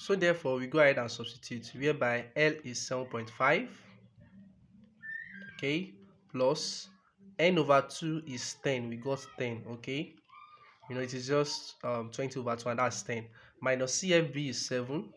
So therefore, we go ahead and substitute, whereby L is 7.5, okay, plus n over 2 is 10. We got 10, okay. It is just 20 over 2, and that's 10. Minus CFB is 7.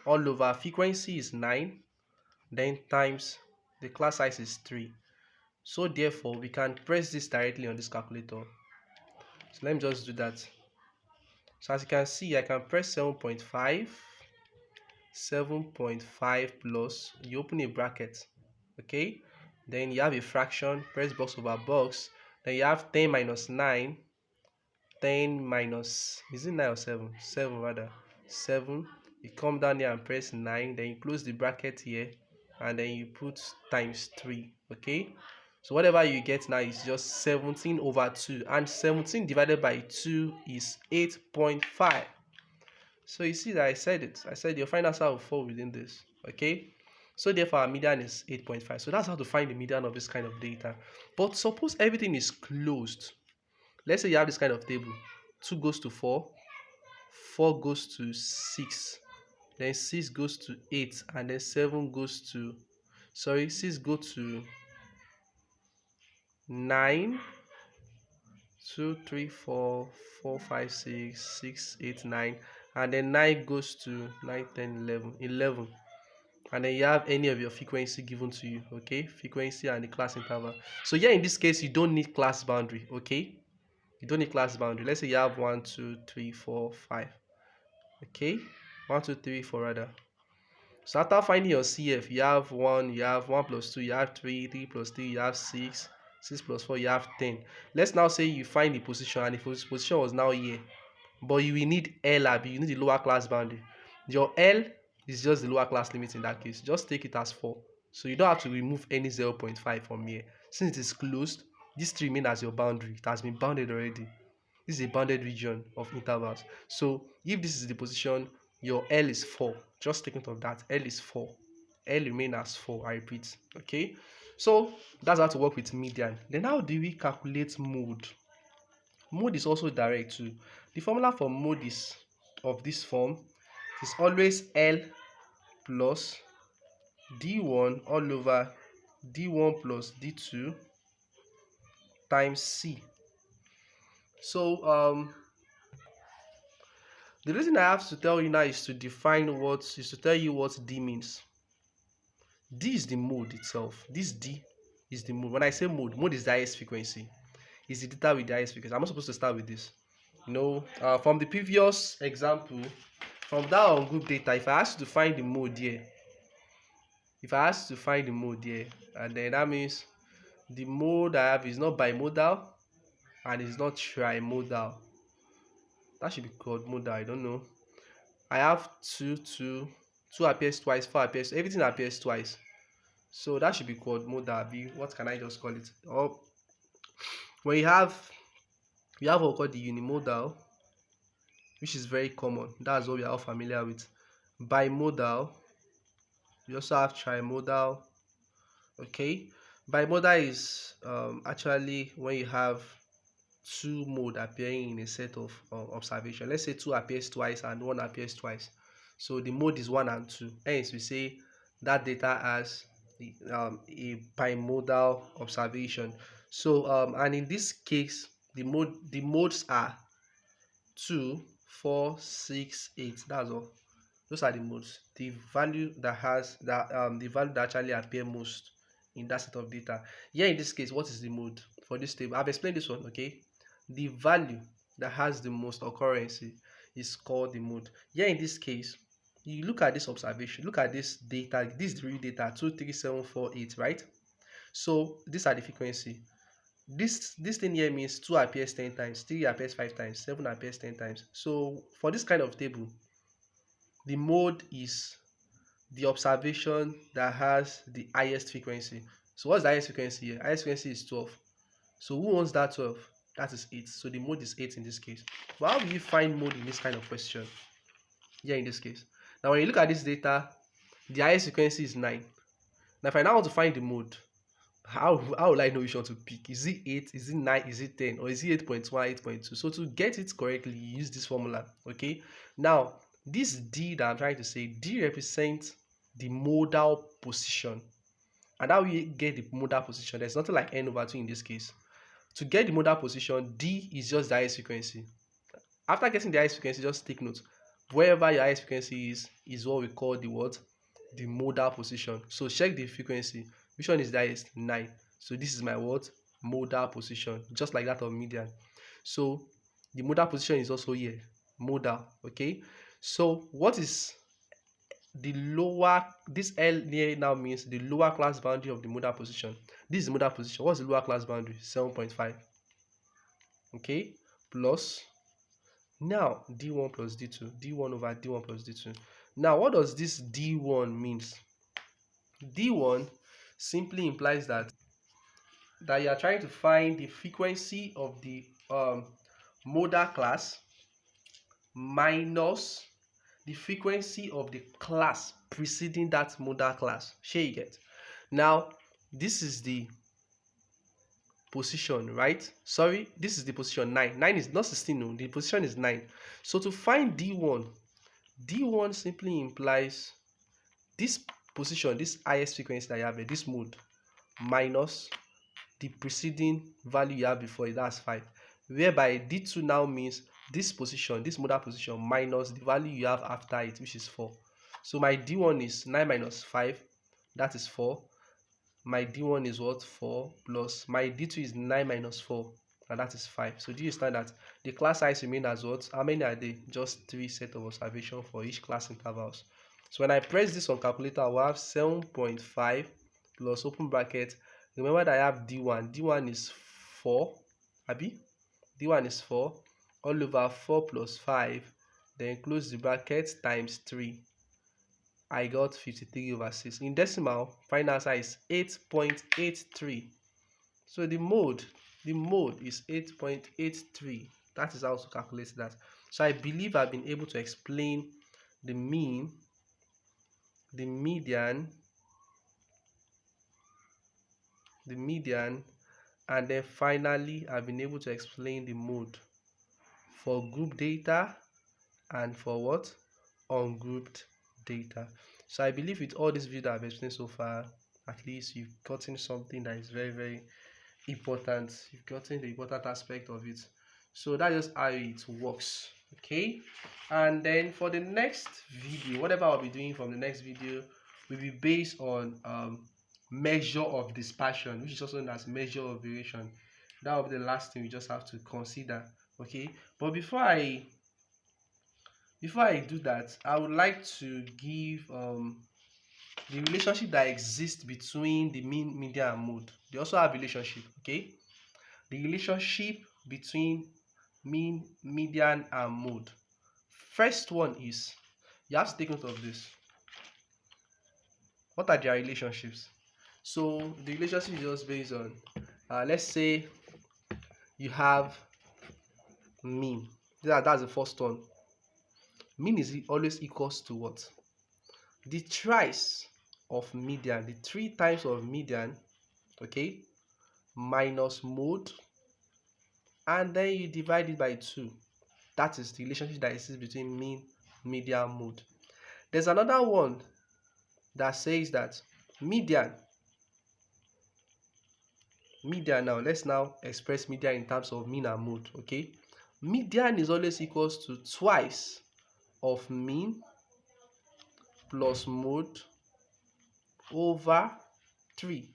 All over frequency is 9. Then times the class size is 3. So therefore, we can press this directly on this calculator. So let me just do that. So as you can see, I can press 7.5 plus, you open a bracket, okay, then you have a fraction, press box over box, then you have 10 minus 9, 10 minus, is it 9 or 7? 7 rather, 7. You come down here and press 9, then you close the bracket here, and then you put times 3, okay. So whatever you get now is just 17 over 2, and 17 divided by 2 is 8.5. So you see that I said it. I said your final answer will fall within this, okay. So therefore our median is 8.5. So that's how to find the median of this kind of data. But suppose everything is closed. Let's say you have this kind of table. 2 goes to 4, 4 goes to 6, then 6 goes to 8, and then 7 goes to, 6 goes to 9, 2, 3, 4, 4, 5, 6, 6, 8, 9, and then 9 goes to 9, 10, 11, 11. And then you have any of your frequency given to you, okay, frequency and the class interval. So here in this case, you don't need class boundary, okay, you don't need class boundary. Let's say you have 1, 2, 3, 4, 5, okay, 1, 2, 3, 4 rather. So after finding your CF, you have 1, you have 1 plus 2, you have 3, 3 plus 3, you have 6, 6 plus 4, you have 10. Let's now say you find the position, and the position was now here, but you will need L, you need the lower class boundary. Your L is just the lower class limit in that case. Just take it as 4. So you don't have to remove any 0.5 from here. Since it is closed, this remains as your boundary. It has been bounded already. This is a bounded region of intervals. So if this is the position, your L is 4. Just take note of that. L is 4. L remains as 4. I repeat. Okay. So that's how to work with median. Then how do we calculate mode? Mode is also direct too. The formula for mode is of this form. It is always L plus D1 all over D1 plus D2 times C. So the reason I have to tell you now is to tell you what D means. D is the mode itself. This D is the mode. When I say mode is the highest frequency. Is the data with the highest frequency. I'm not supposed to start with this. From the previous example, from that on group data, if I ask you to find the mode here, and then that means the mode I have is not bimodal and it's not trimodal. That should be called modal. I don't know. I have 2 appears twice, 4 appears, everything appears twice. So that should be called modal. What can I just call it? Or when we have what we call the unimodal, which is very common. That's what we are all familiar with. Bimodal. We also have trimodal. Okay, bimodal is actually when you have 2 mode appearing in a set of observation. Let's say 2 appears twice and 1 appears twice. So the mode is 1 and 2. Hence we say that data has a bimodal observation. So and in this case, the modes are 2, 4, 6, 8. That's all. Those are the modes. The value that actually appear most in that set of data. Here in this case, what is the mode for this table? I've explained this one, okay? The value that has the most occurrence is called the mode. Here in this case, you look at this observation, look at this data, this is the real data, 2, 3, 7, 4, 8, right? So these are the frequency. This thing here means 2 appears 10 times, 3 appears 5 times, 7 appears 10 times. So for this kind of table, the mode is the observation that has the highest frequency. So what's the highest frequency here? Highest frequency is 12. So who owns that 12? That is 8. So the mode is 8 in this case. But how do you find mode in this kind of question? Here in this case. Now when you look at this data, the highest frequency is 9. Now if I now want to find the mode, how will I know which one to pick? Is it 8, is it 9, is it 10, or is it 8.1, 8.2? So to get it correctly, you use this formula. Okay. Now This D that I'm trying to say, D represents the modal position. And how we get the modal position, there's nothing like n over 2 in this case. To get the modal position, D is just the highest frequency. After getting the highest frequency, just take note. Wherever your highest frequency is what we call the what? The modal position. So check the frequency. Which one is the highest? 9. So this is my what? Modal position, just like that of median. So the modal position is also here, modal. Okay. So what is the lower? This L here now means the lower class boundary of the modal position. This is the modal position. What's the lower class boundary? 7.5. Okay. Plus now D1 plus D2, D1 over D1 plus D2. Now what does this D1 means? D1 simply implies that you are trying to find the frequency of the modal class minus the frequency of the class preceding that modal class. Share you get? Now this is the position, right? Sorry, this is the position 9. 9 is not 16, no, the position is 9. So to find D1, D1 simply implies this position, this highest frequency that you have, this mode, minus the preceding value you have before it, that's 5. Whereby D2 now means this position, this modal position, minus the value you have after it, which is 4. So my D1 is 9 minus 5, that is 4. My D1 is what? 4, plus my D2 is 9 minus 4, and that is 5. So do you understand that the class size remain as what? How many are they? Just 3 sets of observation for each class intervals. So when I press this on calculator, I will have 7.5 plus open bracket. Remember that I have D1. D1 is 4. Abi? D1 is 4. All over 4 plus 5. Then close the bracket times 3. I got 53 over 6. In decimal, final answer is 8.83. So the mode is 8.83. That is how to calculate that. So I believe I've been able to explain the mean, the median, and then finally I've been able to explain the mode for group data and for what? Ungrouped data. So I believe with all this video I've explained so far, at least you've gotten something that is very, very important. You've gotten the important aspect of it. So that's just how it works. Okay. And then for the next video, whatever I'll be doing from the next video will be based on measure of dispersion, which is also known as measure of variation. That will be the last thing we just have to consider. Okay. But before I do that, I would like to give the relationship that exists between the mean, median, and mode. They also have relationship. Okay. The relationship between mean, median, and mode. First one is, you have to take note of this. What are their relationships? So the relationship is just based on, let's say you have mean. That's the first one. Mean is always equals to what? The thrice of median, the 3 times of median, okay, minus mode, and then you divide it by 2. That is the relationship that exists between mean, median, mode. There's another one that says that median, now let's now express median in terms of mean and mode. Okay, median is always equals to twice of mean plus mode over 3.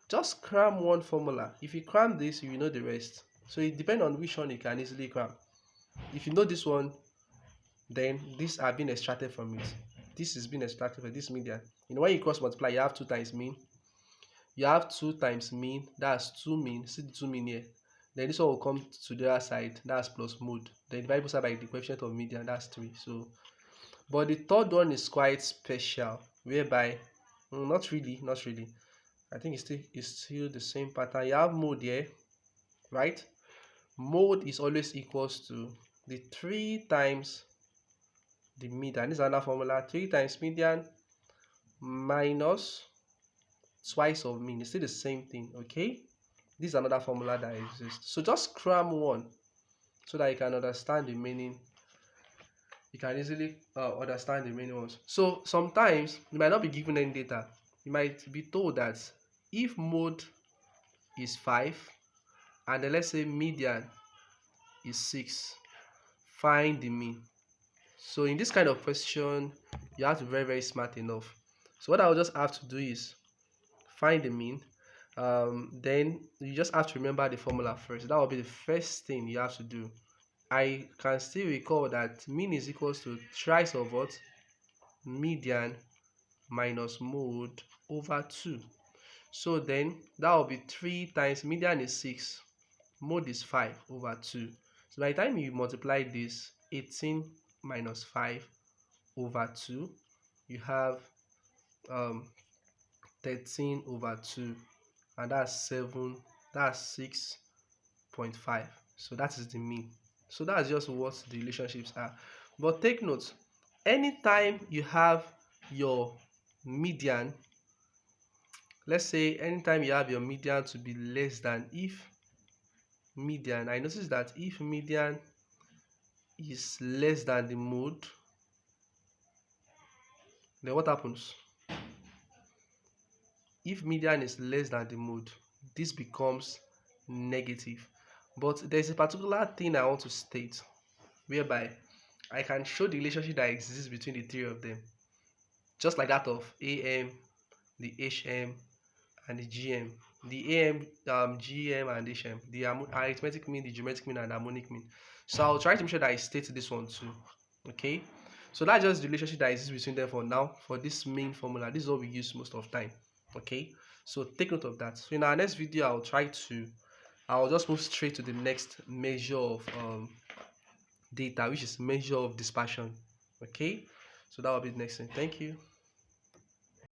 Just cram one formula. If you cram this, you will know the rest. So it depends on which one you can easily cram. If you know this one, then these are being extracted from it. This is being extracted from this median. You know, when you cross multiply, you have 2 times mean. You have 2 times mean, that's 2 mean. See the 2 mean here. Then this one will come to the other side, that's plus mode. Then divide both sides by the coefficient of median, that's 3. So, but the third one is quite special, whereby not really. I think it's still the same pattern. You have mode here, right? Mode is always equals to the 3 times the median. This is another formula. 3 times median minus twice of mean. It's still the same thing. Okay, this is another formula that exists. So just cram one so that you can understand the meaning you can easily understand the remaining ones. So sometimes you might not be given any data. You might be told that if mode is 5 and then let's say median is 6, find the mean. So in this kind of question, you have to be very, very smart enough. So what I'll just have to do is find the mean. Then you just have to remember the formula first. That will be the first thing you have to do. I can still recall that mean is equals to thrice of what? Median minus mode over 2. So then that will be 3 times median is 6, mode is 5 over 2. So by the time you multiply this, 18 minus 5 over 2, you have um, 13 over 2, and that's 6.5. So that is the mean. So that's just what the relationships are. But take note, anytime you have your median, let's say anytime you have your median to be less than, if median, I notice that if median is less than the mode, then what happens? If median is less than the mode, this becomes negative. But there's a particular thing I want to state, whereby I can show the relationship that exists between the three of them, just like that of AM, the HM, and the GM. The AM, GM, and HM, the arithmetic mean, the geometric mean, and the harmonic mean. So I'll try to make sure that I state this one too. Okay, so that's just the relationship that exists between them for now. For this main formula, this is what we use most of the time. Okay, so take note of that. So in our next video, I'll just move straight to the next measure of data, which is measure of dispersion. Okay, so that will be the next thing. Thank you.